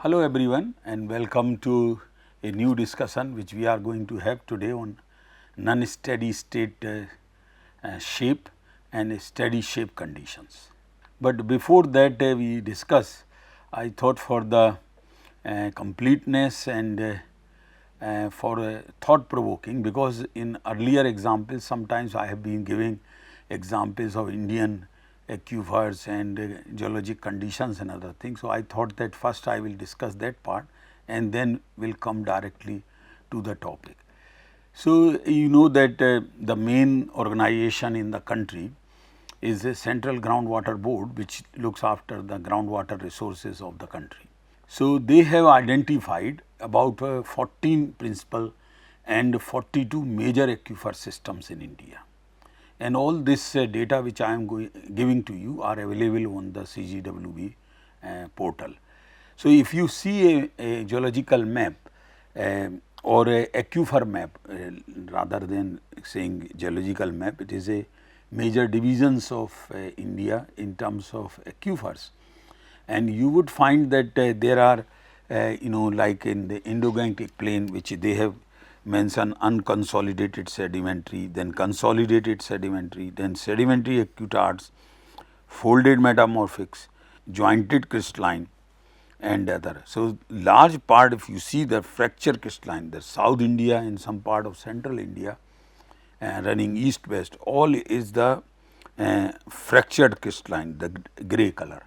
Hello everyone and welcome to a new discussion which we are going to have today on non-steady state shape and steady shape conditions. But before that we discuss, I thought for the completeness and for thought provoking, because in earlier examples sometimes I have been giving examples of Indian aquifers and geologic conditions and other things. So, I thought that first I will discuss that part and then will come directly to the topic. So, you know that the main organization in the country is a Central Groundwater Board, which looks after the groundwater resources of the country. So, they have identified about 14 principal and 42 major aquifer systems in India, and all this data which I am giving to you are available on the CGWB portal. So, if you see a geological map or a aquifer map, rather than saying geological map, it is a major divisions of India in terms of aquifers, and you would find that there are like in the Indo-Gangetic plain, which they have mentioned unconsolidated sedimentary, then consolidated sedimentary, then sedimentary aquitars, folded metamorphics, jointed crystalline and other. So, large part if you see the fracture crystalline, the South India and some part of Central India running east west, all is the fractured crystalline, the grey color.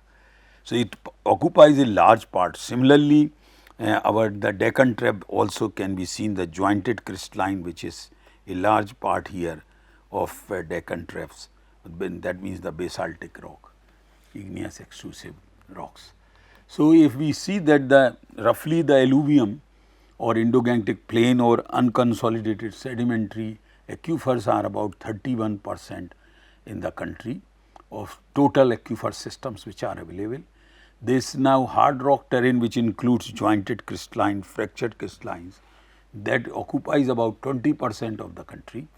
So, it occupies a large part. Similarly, the Deccan trap also can be seen, the jointed crystalline, which is a large part here of Deccan traps, that means the basaltic rock, igneous extrusive rocks. So, if we see that the roughly the alluvium or Indo-Gangetic plain or unconsolidated sedimentary aquifers are about 31% in the country of total aquifer systems which are available. This now hard rock terrain, which includes jointed crystalline, fractured crystallines, that occupies about 20% of the country.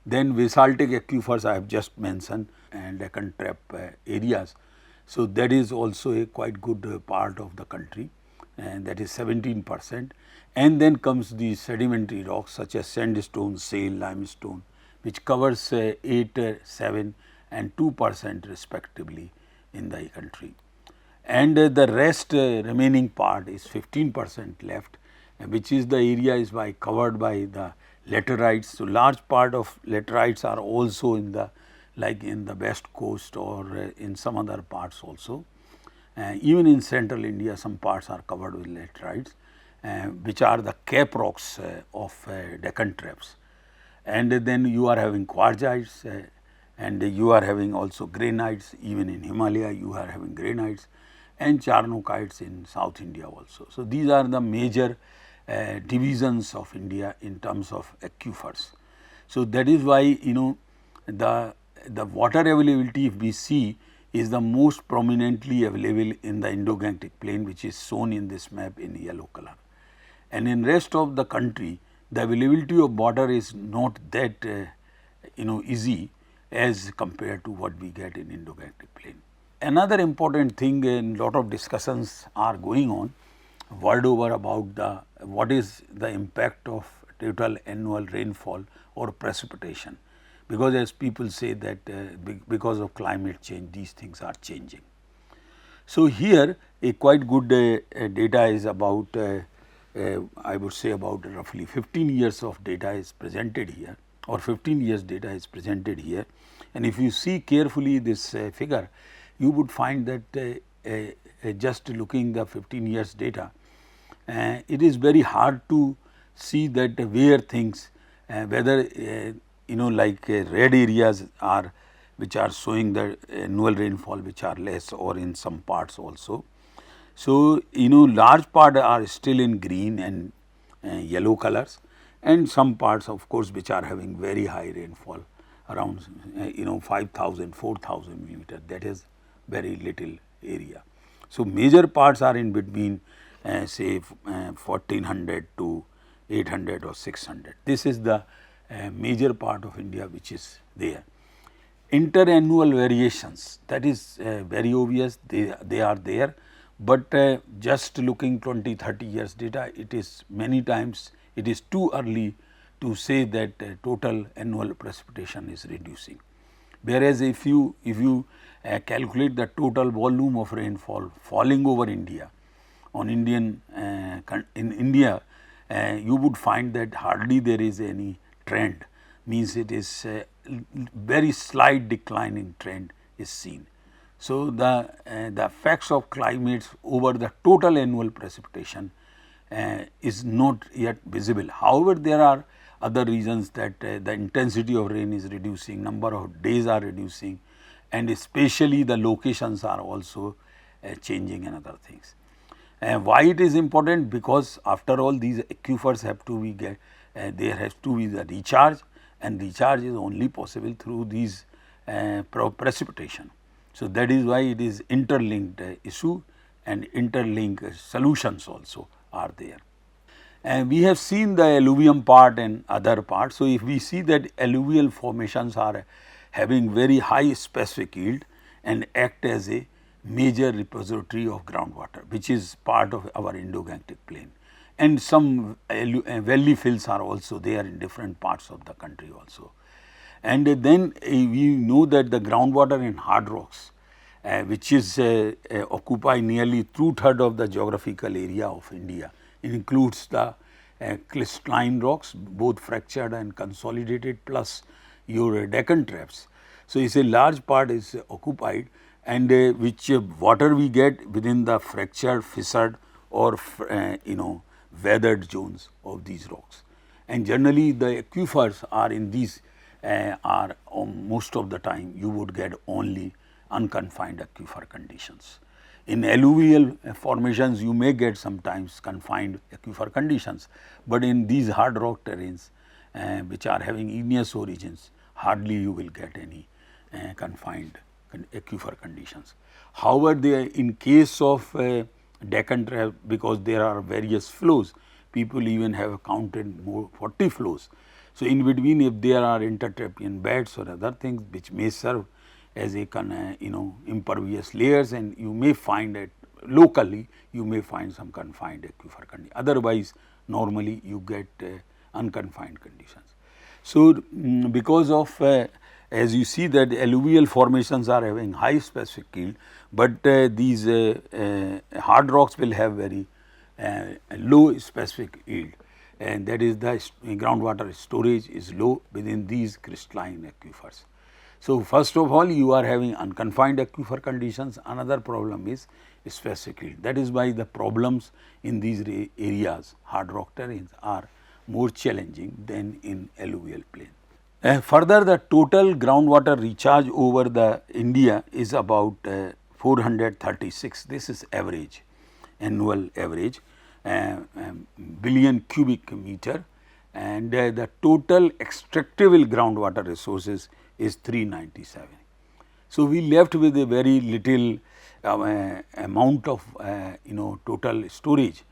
Then basaltic aquifers I have just mentioned and Deccan trap areas. So, that is also a quite good part of the country, and that is 17%, and then comes the sedimentary rocks such as sandstone, shale, limestone, which covers 8, 7 and 2% respectively in the country. And the rest remaining part is 15% left, which is the area is covered by the laterites. So, large part of laterites are also in the like in the west coast or in some other parts also. Even in central India some parts are covered with laterites, which are the cap rocks of Deccan traps. And then you are having quartzites and you are having also granites, even in Himalaya you are having granites and charnokites in South India also. So, these are the major divisions of India in terms of aquifers. So, that is why the water availability, if we see, is the most prominently available in the Indo-Gangetic plain, which is shown in this map in yellow color. And in rest of the country, the availability of water is not that easy as compared to what we get in Indo-Gangetic plain. Another important thing, and lot of discussions are going on world over about what is the impact of total annual rainfall or precipitation, because as people say that because of climate change these things are changing. So, here a quite good data is about I would say about roughly 15 years of data is presented here, or 15 years data is presented here, and if you see carefully this figure, you would find that just looking the 15 years data, it is very hard to see that where things whether like red areas are which are showing the annual rainfall which are less, or in some parts also. So, large part are still in green and yellow colors, and some parts of course which are having very high rainfall around 5,000, 4,000 millimeter, that is very little area. So, major parts are in between say 1400 to 800 or 600. This is the major part of India which is there. Interannual variations, that is very obvious, they are there, but just looking 20-30 years data, it is many times it is too early to say that total annual precipitation is reducing. Whereas if you calculate the total volume of rainfall falling over India on in India, you would find that hardly there is any trend, means it is very slight declining trend is seen. So, the effects of climates over the total annual precipitation is not yet visible. However, there are other reasons that the intensity of rain is reducing, number of days are reducing, and especially the locations are also changing and other things. Why it is important? Because after all these aquifers have to be there has to be the recharge, and recharge is only possible through these precipitation. So, that is why it is interlinked issue, and interlinked solutions also are there. And we have seen the alluvium part and other parts. So, if we see that alluvial formations are having very high specific yield and act as a major repository of groundwater, which is part of our Indo-Gangetic plain, and some valley fills are also there in different parts of the country also. And then we know that the groundwater in hard rocks, which is occupy nearly 2/3 of the geographical area of India. It includes the crystalline rocks, both fractured and consolidated, plus your Deccan traps. So, it is a large part is occupied, and which water we get within the fractured, fissured, or weathered zones of these rocks. And generally the aquifers are in these are most of the time you would get only unconfined aquifer conditions. In alluvial formations you may get sometimes confined aquifer conditions, but in these hard rock terrains which are having igneous origins, hardly you will get any confined aquifer conditions. However, in case of Deccan trap, because there are various flows, people even have counted more 40 flows. So, in between if there are intertrapian beds or other things which may serve as a impervious layers, and you may find it locally, you may find some confined aquifer condition. Otherwise, normally you get unconfined conditions. So, because of as you see that alluvial formations are having high specific yield, but these hard rocks will have very low specific yield, and that is the groundwater storage is low within these crystalline aquifers. So, first of all you are having unconfined aquifer conditions. Another problem is specific yield. That is why the problems in these areas, hard rock terrains, are more challenging than in alluvial plain. Further, the total groundwater recharge over the India is about 436. This is average, annual average, billion cubic meter, and the total extractable groundwater resources is 397. So, we left with a very little amount of total storage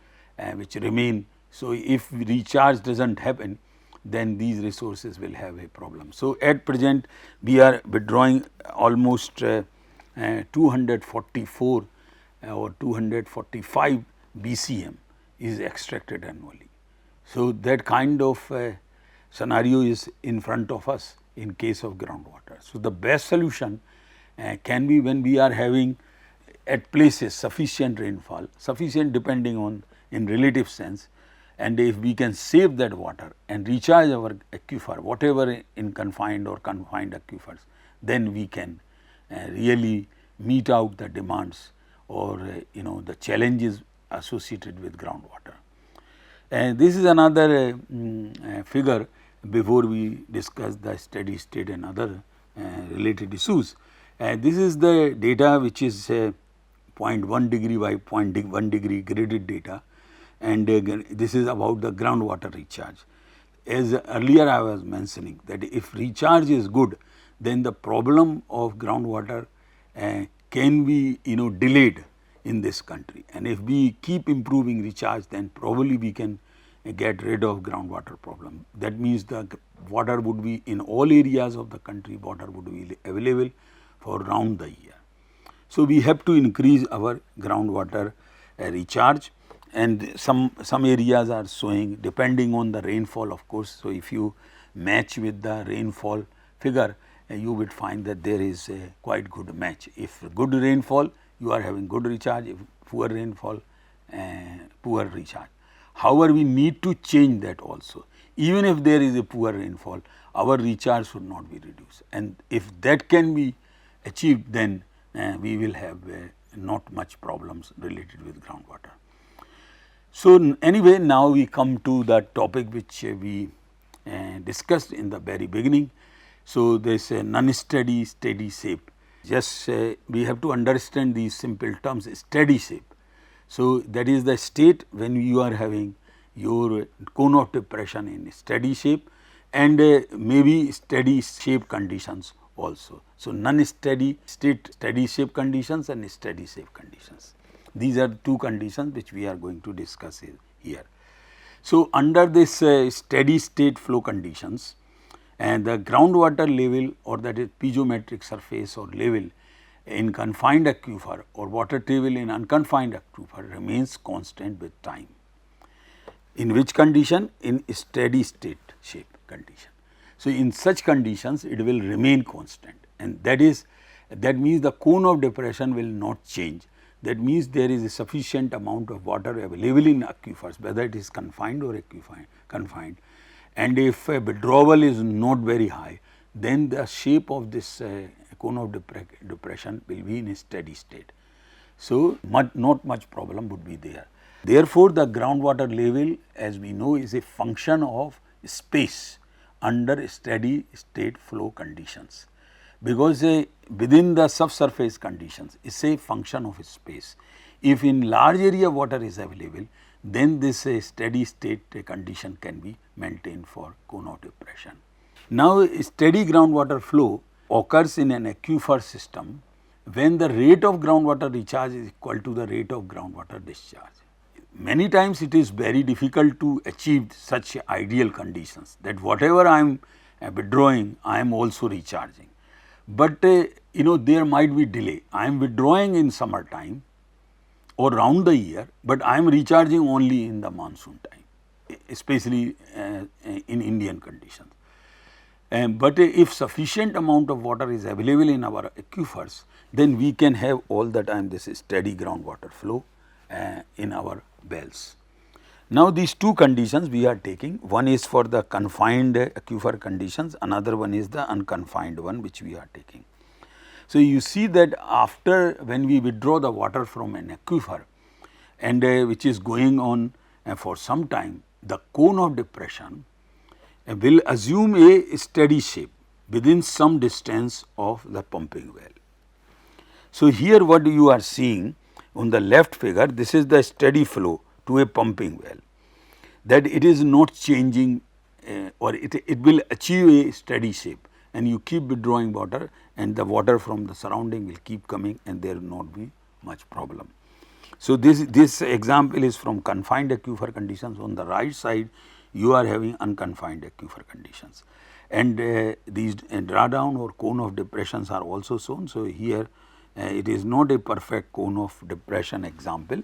which remain. So, if recharge does not happen, then these resources will have a problem. So, at present we are withdrawing almost 244 or 245 BCM is extracted annually. So, that kind of scenario is in front of us in case of groundwater. So, the best solution can be when we are having at places sufficient rainfall, sufficient depending on in relative sense, and if we can save that water and recharge our aquifer, whatever in confined or confined aquifers, then we can really meet out the demands or the challenges associated with groundwater. And this is another figure before we discuss the steady state and other related issues. This is the data which is 0.1 degree by 0.1 degree graded data, and this is about the groundwater recharge. As earlier I was mentioning that if recharge is good, then the problem of groundwater can be delayed in this country, and if we keep improving recharge, then probably we can get rid of groundwater problem. That means the water would be in all areas of the country, water would be available for round the year. So, we have to increase our groundwater recharge, and some areas are showing depending on the rainfall, of course. So, if you match with the rainfall figure, you would find that there is a quite good match. If good rainfall, you are having good recharge. If poor rainfall, poor recharge. However, we need to change that also. Even if there is a poor rainfall, our recharge should not be reduced, and if that can be achieved, then we will have not much problems related with groundwater. So, anyway, now we come to the topic which we discussed in the very beginning. So, this non-steady, steady shape. Just we have to understand these simple terms. Steady shape. So, that is the state when you are having your cone of depression in steady shape, and maybe steady shape conditions also. So, non-steady state, steady shape conditions and steady shape conditions. These are two conditions which we are going to discuss here. So, under this steady state flow conditions, and the groundwater level, or that is piezometric surface or level in confined aquifer or water table in unconfined aquifer remains constant with time. In which condition? In steady state shape condition. So, in such conditions it will remain constant, and that means the cone of depression will not change. That means there is a sufficient amount of water available in aquifers, whether it is confined or confined, and if a withdrawal is not very high, then the shape of this cone of depression will be in a steady state. So, not much problem would be there. Therefore, the groundwater level, as we know, is a function of space under steady state flow conditions, because within the subsurface conditions is a function of space. If in large area water is available, then this steady state condition can be maintained for cone of depression. Now, steady groundwater flow occurs in an aquifer system when the rate of groundwater recharge is equal to the rate of groundwater discharge. Many times it is very difficult to achieve such ideal conditions, that whatever I am withdrawing, I am also recharging. But there might be delay. I am withdrawing in summer time or round the year, but I am recharging only in the monsoon time, especially in Indian conditions. But if sufficient amount of water is available in our aquifers, then we can have all the time this steady groundwater flow in our wells. Now, these two conditions we are taking, one is for the confined aquifer conditions, another one is the unconfined one which we are taking. So, you see that after when we withdraw the water from an aquifer, and which is going on for some time, the cone of depression will assume a steady shape within some distance of the pumping well. So, here what you are seeing on the left figure, this is the steady flow to a pumping well, that it is not changing or it will achieve a steady shape, and you keep withdrawing water and the water from the surrounding will keep coming and there will not be much problem. So, this example is from confined aquifer conditions. On the right side you are having unconfined aquifer conditions, and these drawdown or cone of depressions are also shown. So, here it is not a perfect cone of depression example,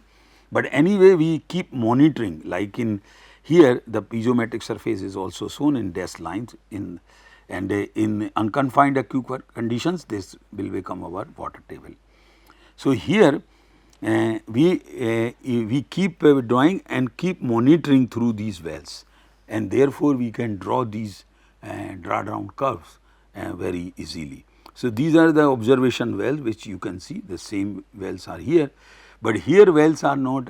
but anyway we keep monitoring, like in here the piezometric surface is also shown in dashed lines, and in unconfined aquifer conditions this will become our water table. So, here we keep withdrawing and keep monitoring through these wells, and therefore, we can draw these drawdown curves very easily. So, these are the observation wells which you can see, the same wells are here, but here wells are not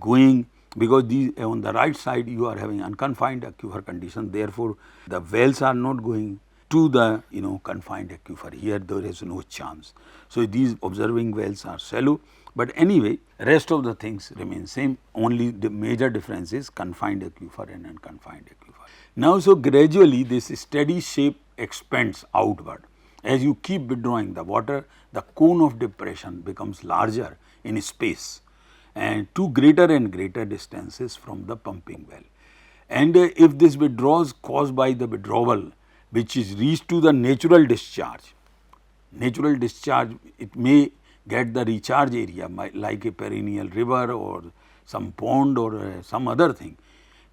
going, because these on the right side you are having unconfined aquifer condition, therefore, the wells are not going to the confined aquifer. Here there is no chance. So, these observing wells are shallow, but anyway rest of the things remain same, only the major difference is confined aquifer and unconfined aquifer. Now, so gradually this steady shape expands outward. As you keep withdrawing the water, the cone of depression becomes larger in space and to greater and greater distances from the pumping well. And if this withdrawals caused by the withdrawal which is reached to the natural discharge it may get the recharge area like a perennial river or some pond or some other thing,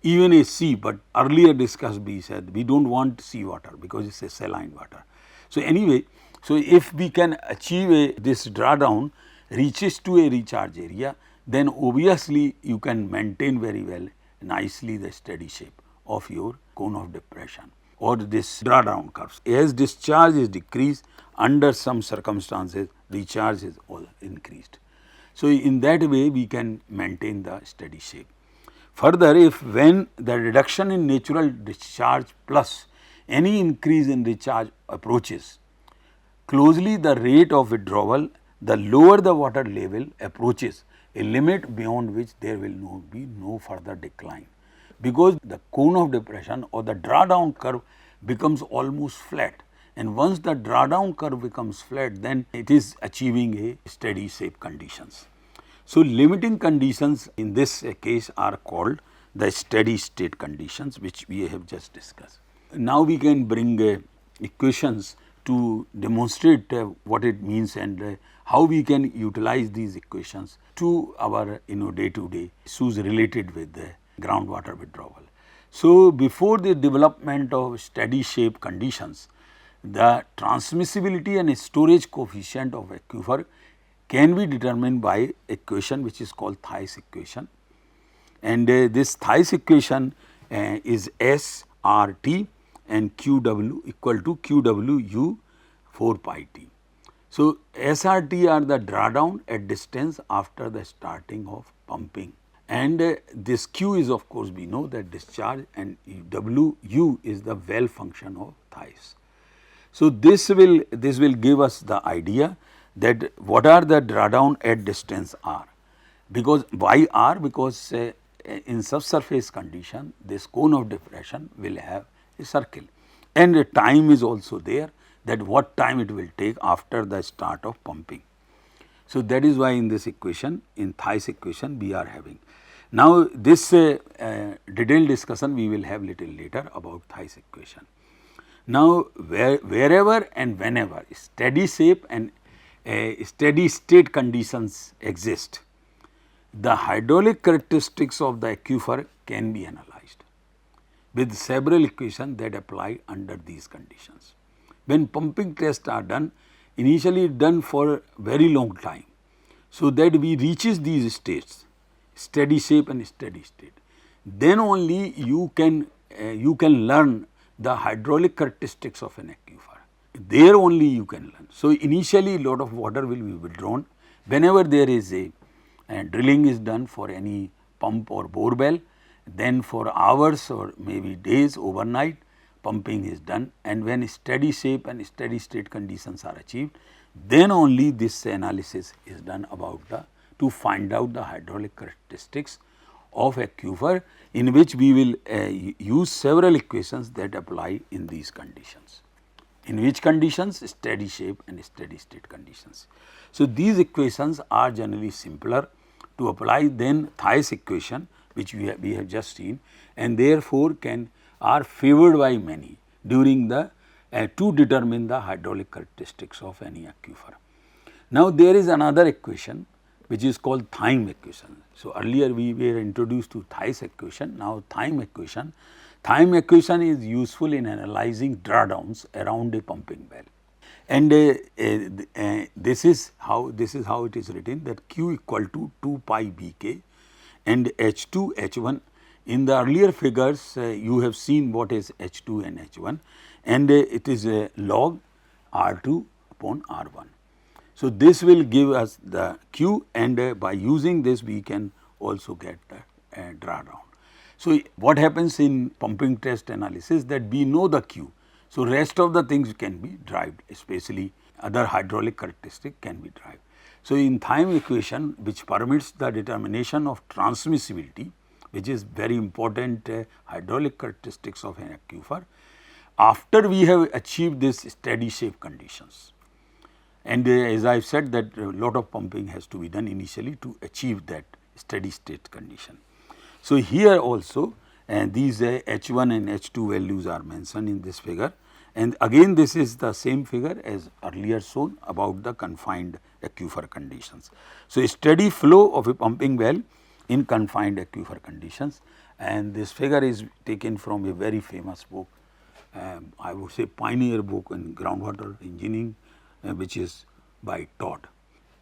even a sea, but earlier discussed we said we do not want sea water because it is a saline water. So, anyway, so if we can achieve this drawdown reaches to a recharge area, then obviously you can maintain very well nicely the steady shape of your cone of depression or this drawdown curves. As discharge is decreased, under some circumstances recharge is all increased. So, in that way we can maintain the steady shape. Further, if when the reduction in natural discharge plus any increase in recharge approaches closely the rate of withdrawal, the lower the water level approaches a limit beyond which there will be no further decline, because the cone of depression or the drawdown curve becomes almost flat, and once the drawdown curve becomes flat, then it is achieving a steady shape conditions. So, limiting conditions in this case are called the steady state conditions, which we have just discussed. Now, we can bring equations to demonstrate what it means and how we can utilize these equations to our day to day issues related with the groundwater withdrawal. So, before the development of steady shape conditions, the transmissibility and storage coefficient of aquifer can be determined by equation which is called Theis equation, and this Theis equation is SRT and QW equal to QWU 4 pi T. So, SRT are the drawdown at distance after the starting of pumping, and this Q is of course we know that discharge, and WU is the well function of Theis. So, this will give us the idea that what are the drawdown at distance R, because why R, because in subsurface condition this cone of depression will have a circle, and a time is also there, that what time it will take after the start of pumping. So, that is why in this equation, in Theis equation we are having. Now, this detailed discussion we will have little later about Theis equation. Now, wherever and whenever steady shape and steady state conditions exist, the hydraulic characteristics of the aquifer can be analyzed with several equations that apply under these conditions. When pumping tests are done, initially done for very long time, so that we reaches these states, steady shape and steady state, then only you can learn the hydraulic characteristics of an aquifer. There only you can learn. So, initially lot of water will be withdrawn whenever there is a drilling is done for any pump or bore well, then for hours or maybe days overnight pumping is done, and when steady shape and steady state conditions are achieved, then only this analysis is done about to find out the hydraulic characteristics of aquifer, in which we will use several equations that apply in these conditions. In which conditions? Steady shape and steady state conditions. So, these equations are generally simpler to apply than Theis equation, which we have just seen, and therefore are favored by many during the to determine the hydraulic characteristics of any aquifer. Now, there is another equation which is called Thiem equation. So, earlier we were introduced to Theis equation, now Thiem equation. Thiem equation is useful in analyzing drawdowns around a pumping well, and this is how it is written, that Q equal to 2 pi Bk and H2 H1. In the earlier figures you have seen what is H2 and H1, and it is a log R2 upon R1. So, this will give us the Q, and by using this we can also get the drawdown. So, what happens in pumping test analysis, that we know the Q. So, rest of the things can be derived, especially other hydraulic characteristic can be derived. So, in Thiem equation, which permits the determination of transmissibility, which is very important hydraulic characteristics of an aquifer, after we have achieved this steady shape conditions, and as I have said that a lot of pumping has to be done initially to achieve that steady state condition. So, here also these H1 and H2 values are mentioned in this figure, And again this is the same figure as earlier shown about the confined aquifer conditions. So, a steady flow of a pumping well in confined aquifer conditions, and this figure is taken from a very famous book, I would say pioneer book in groundwater engineering, which is by Todd.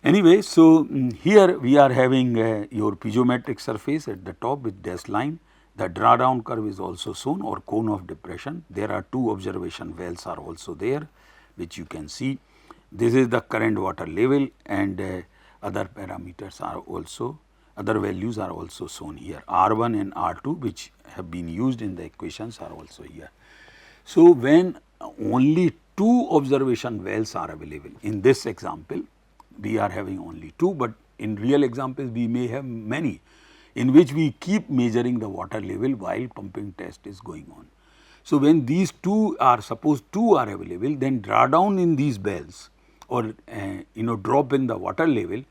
Anyway, so here we are having your piezometric surface at the top with dashed line. The drawdown curve is also shown, or cone of depression. There are two observation wells are also there, which you can see. This is the current water level, and other parameters are also, other values are also shown here. R1 and R2, which have been used in the equations, are also here. So, when only two observation wells are available, in this example we are having only two, but in real examples we may have many, in which we keep measuring the water level while pumping test is going on. So, when these two are, suppose two are available, then drawdown in these wells, or drop in the water level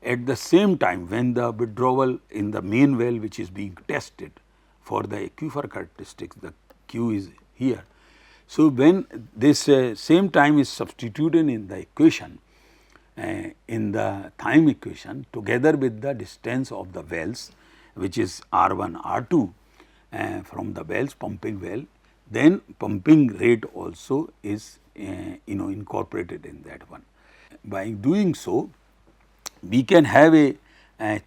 at the same time when the withdrawal in the main well which is being tested for the aquifer characteristics, the Q is here. So, when this same time is substituted in the equation, in the Thiem equation, together with the distance of the wells, which is R1, R2 from the wells, pumping well, then pumping rate also is incorporated in that one. By doing so, we can have a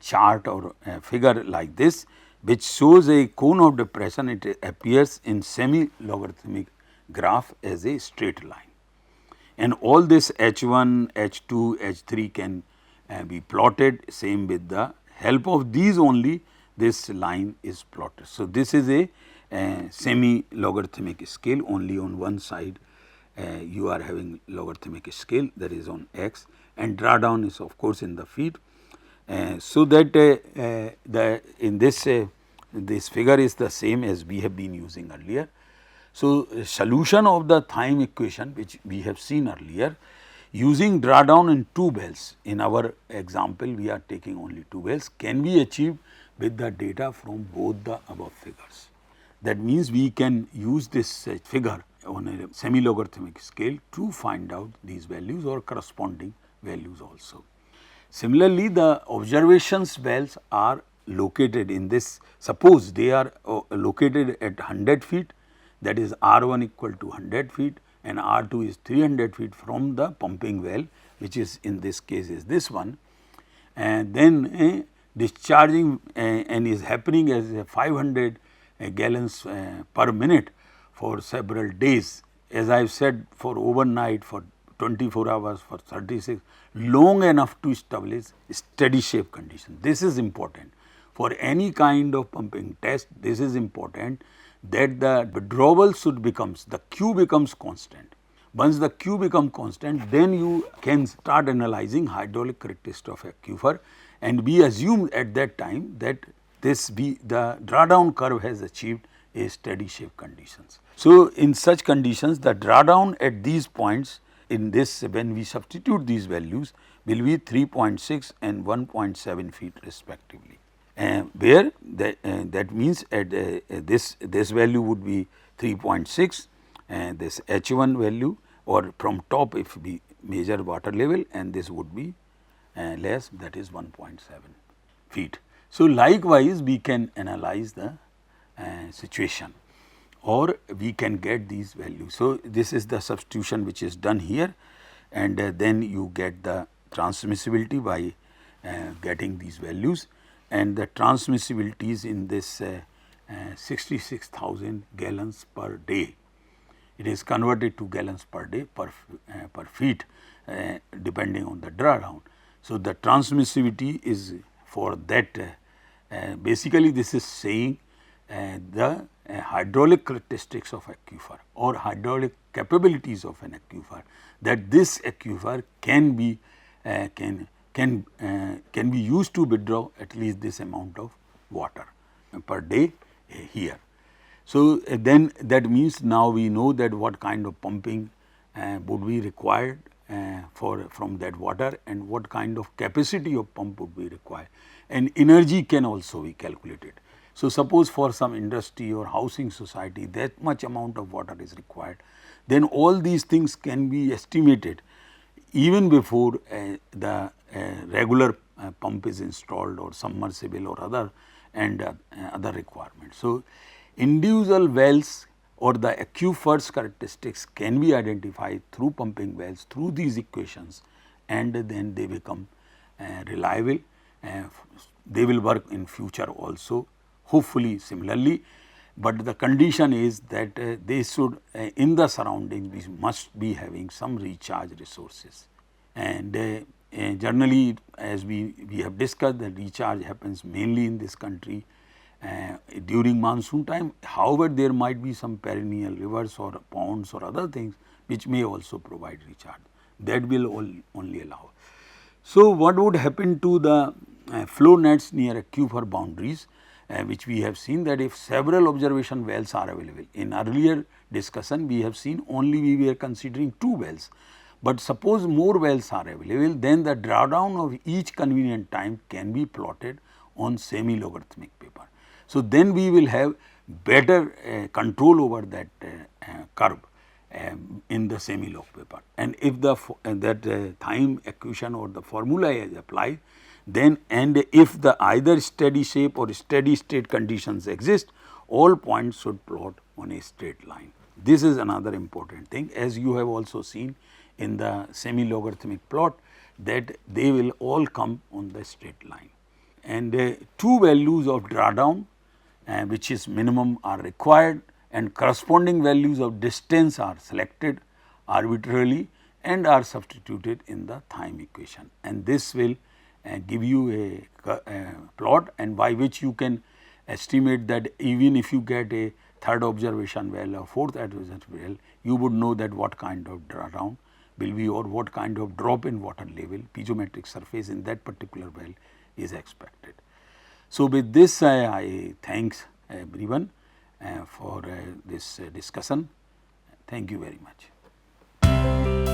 chart or a figure like this, which shows a cone of depression. It appears in semi-logarithmic graph as a straight line, and all this H1, H2, H3 can be plotted. Same with the help of these only this line is plotted. So, this is a semi-logarithmic scale, only on one side you are having logarithmic scale, that is on x, and drawdown is of course in the feet. So, that in this figure is the same as we have been using earlier. So, solution of the Thiem equation, which we have seen earlier, using drawdown in two wells, in our example we are taking only two wells, can be achieved with the data from both the above figures. That means, we can use this figure on a semi-logarithmic scale to find out these values or corresponding values also. Similarly, the observations wells are located in this, suppose they are located at 100 feet, that is R1 equal to 100 feet and R2 is 300 feet from the pumping well, which is in this case is this one, and then discharging and is happening as 500 gallons per minute for several days, as I have said, for overnight, for 24 hours, for 36, long enough to establish steady shape condition. This is important for any kind of pumping test. This is important that the withdrawal should becomes, the Q becomes constant. Once the Q become constant, then you can start analyzing hydraulic characteristics of aquifer, and we assume at that time that the drawdown curve has achieved a steady shape conditions. So, in such conditions, the drawdown at these points in this, when we substitute these values, will be 3.6 and 1.7 feet respectively. Where that means at this value would be 3.6 and this H1 value, or from top if we measure water level, and this would be less, that is 1.7 feet. So, likewise we can analyze the situation, or we can get these values. So, this is the substitution which is done here, and then you get the transmissibility by getting these values, and the transmissibility is in this 66,000 gallons per day. It is converted to gallons per day per feet depending on the drawdown. So, the transmissibility is for that basically this is saying the hydraulic characteristics of aquifer or hydraulic capabilities of an aquifer, that this aquifer can be used to withdraw at least this amount of water per day here. So, then that means now we know that what kind of pumping would be required from that water, and what kind of capacity of pump would be required, and energy can also be calculated. So, suppose for some industry or housing society that much amount of water is required, then all these things can be estimated even before the regular pump is installed or submersible or other and other requirements. So, individual wells or the aquifers characteristics can be identified through pumping wells through these equations, and then they become reliable. They will work in future also, hopefully similarly, but the condition is that they should in the surrounding we must be having some recharge resources, and generally as we have discussed, the recharge happens mainly in this country during monsoon time. However, there might be some perennial rivers or ponds or other things which may also provide recharge, that will only allow. So, what would happen to the flow nets near aquifer boundaries, which we have seen that if several observation wells are available. In earlier discussion we have seen only we were considering 2 wells, but suppose more wells are available, then the drawdown of each convenient time can be plotted on semi logarithmic paper. So, then we will have better control over that curve in the semi-log paper, and if the Thiem equation or the formula is applied, then and if the either steady shape or steady state conditions exist, all points should plot on a straight line. This is another important thing, as you have also seen in the semi logarithmic plot, that they will all come on the straight line, and 2 values of drawdown which is minimum are required, and corresponding values of distance are selected arbitrarily and are substituted in the Thiem equation, and this will give you a plot, and by which you can estimate that even if you get a third observation well or fourth observation well, you would know that what kind of drawdown will be or what kind of drop in water level piezometric surface in that particular well is expected. So, with this I thanks everyone for this discussion. Thank you very much.